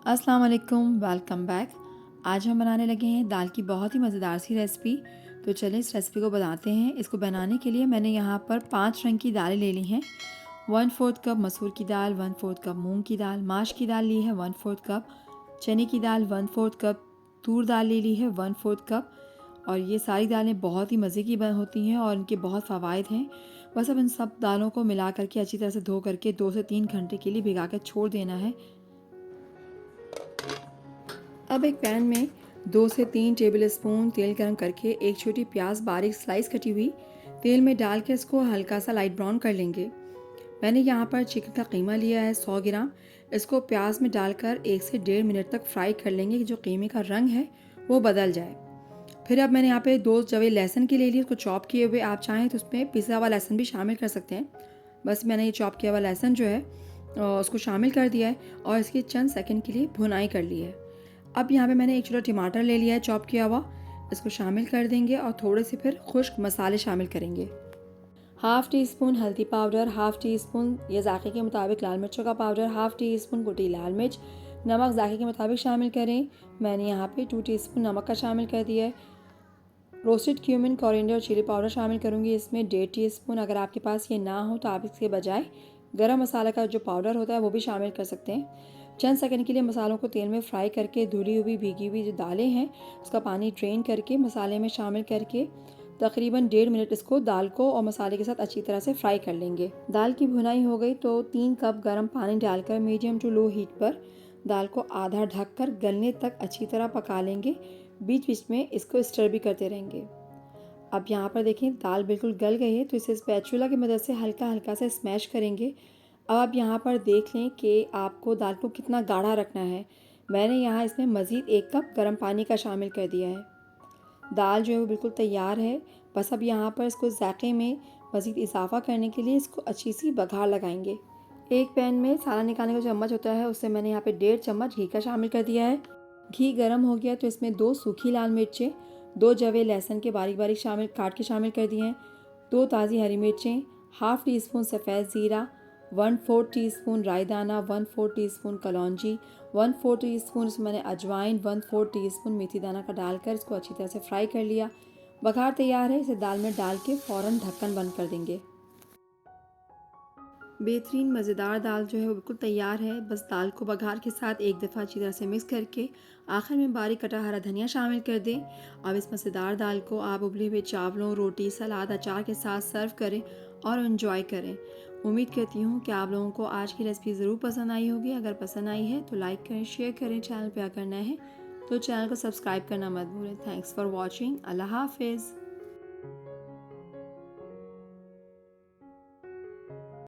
अस्सलाम वालेकुम, welcome back. आज हम बनाने लगे हैं दाल की बहुत ही मज़ेदार सी रेसिपी। तो चलिए इस रेसिपी को बनाते हैं। इसको बनाने के लिए मैंने यहाँ पर 5 रंग की दालें ले ली हैं। 1/4 कप मसूर की दाल, 1/4 कप मूंग की दाल, माश की दाल ली है 1/4 कप, चने की दाल 1/4 कप, तूर दाल ले ली है 1/4 कप। और ये सारी दालें बहुत ही मज़े की होती हैं और इनके बहुत फ़वाइद हैं। बस अब इन सब दालों को मिला करके अच्छी तरह से धो करके 2 से 3 घंटे के लिए भिगा कर छोड़ देना है। अब एक पैन में 2 से 3 टेबल स्पून तेल गरम करके एक छोटी प्याज बारीक स्लाइस कटी हुई तेल में डाल के इसको हल्का सा लाइट ब्राउन कर लेंगे। मैंने यहाँ पर चिकन का कीमा लिया है 100 ग्राम। इसको प्याज में डालकर 1 से 1.5 मिनट तक फ्राई कर लेंगे कि जो कीमे का रंग है वो बदल जाए। फिर अब मैंने यहाँ पे 2 जवे लहसुन की ले लिए, उसको चॉप किए हुए। आप चाहें तो उसमें पिसा हुआ लहसुन भी शामिल कर सकते हैं। बस मैंने ये चॉप किया हुआ लहसुन जो है उसको शामिल कर दिया है और इसकी चंद सेकंड के लिए भुनाई कर ली है। अब यहाँ पे मैंने एक छोटा टमाटर ले लिया है चॉप किया हुआ, इसको शामिल कर देंगे और थोड़े से फिर खुश्क मसाले शामिल करेंगे। हाफ़ टी स्पून हल्दी पाउडर, हाफ़ टी स्पून ये जायके के मुताबिक लाल मिर्चों का पाउडर, हाफ़ टी स्पून कुटी लाल मिर्च, नमक जायके के मुताबिक शामिल करें। मैंने यहाँ पे 2 टीस्पून नमक का शामिल कर दिया है। रोस्टेड क्यूमिन, कोरिएंडर और चिली पाउडर शामिल करूँगी इसमें 1.5 टीस्पून। अगर आपके पास ये ना हो तो आप इसके बजाय गरम मसाला का जो पाउडर होता है वो भी शामिल कर सकते हैं। चंद सेकंड के लिए मसालों को तेल में फ्राई करके धुली हुई भीगी हुई जो दालें हैं उसका पानी ड्रेन करके मसाले में शामिल करके तकरीबन 1.5 मिनट इसको दाल को और मसाले के साथ अच्छी तरह से फ्राई कर लेंगे। दाल की भुनाई हो गई तो 3 कप गर्म पानी डालकर मीडियम टू लो हीट पर दाल को आधा ढककर गलने तक अच्छी तरह पका लेंगे। बीच बीच में इसको स्टर भी करते रहेंगे। अब यहाँ पर देखें दाल बिल्कुल गल गई है तो इसे स्पैचुला की मदद से हल्का हल्का से स्मैश करेंगे। अब आप यहाँ पर देख लें कि आपको दाल को कितना गाढ़ा रखना है। मैंने यहाँ इसमें मज़ीद 1 कप गर्म पानी का शामिल कर दिया है। दाल जो है वो बिल्कुल तैयार है। बस अब यहाँ पर इसको जायके में मज़ीद इजाफ़ा करने के लिए इसको अच्छी सी बघार लगाएंगे। एक पैन में सारा निकालने का चम्मच होता है उससे मैंने यहाँ पे 1.5 चम्मच घी का शामिल कर दिया है। घी गर्म हो गया तो इसमें 2 सूखी लाल मिर्चें, 2 जवे लहसुन के बारीक बारीक शामिल काट के शामिल कर दिए हैं, 2 ताज़ी हरी मिर्चें, हाफ़ टी स्पून सफ़ेद ज़ीरा, 1/4 टीस्पून राई दाना, 1/4 टीस्पून कलौंजी, 1/4 टीस्पून इसमें मैंने अजवाइन, 1/4 टीस्पून मेथी दाना का डालकर इसको अच्छी तरह से फ्राई कर लिया। बघार तैयार है, इसे दाल में डाल के फ़ौरन ढक्कन बंद कर देंगे। बेहतरीन मज़ेदार दाल जो है वो बिल्कुल तैयार है। बस दाल को बघार के साथ एक दफ़ा अच्छी तरह से मिक्स करके आखिर में बारीक कटा हरा धनिया शामिल कर दें। अब इस मज़ेदार दाल को आप उबले हुए चावलों, रोटी, सलाद, अचार के साथ सर्व करें और इन्जॉय करें। उम्मीद करती हूँ कि आप लोगों को आज की रेसिपी ज़रूर पसंद आई होगी। अगर पसंद आई है तो लाइक करें, शेयर करें। चैनल पर अगर नए हैं तो चैनल को सब्सक्राइब करना मत भूलें। Thanks for watching. अल्लाह हाफिज़।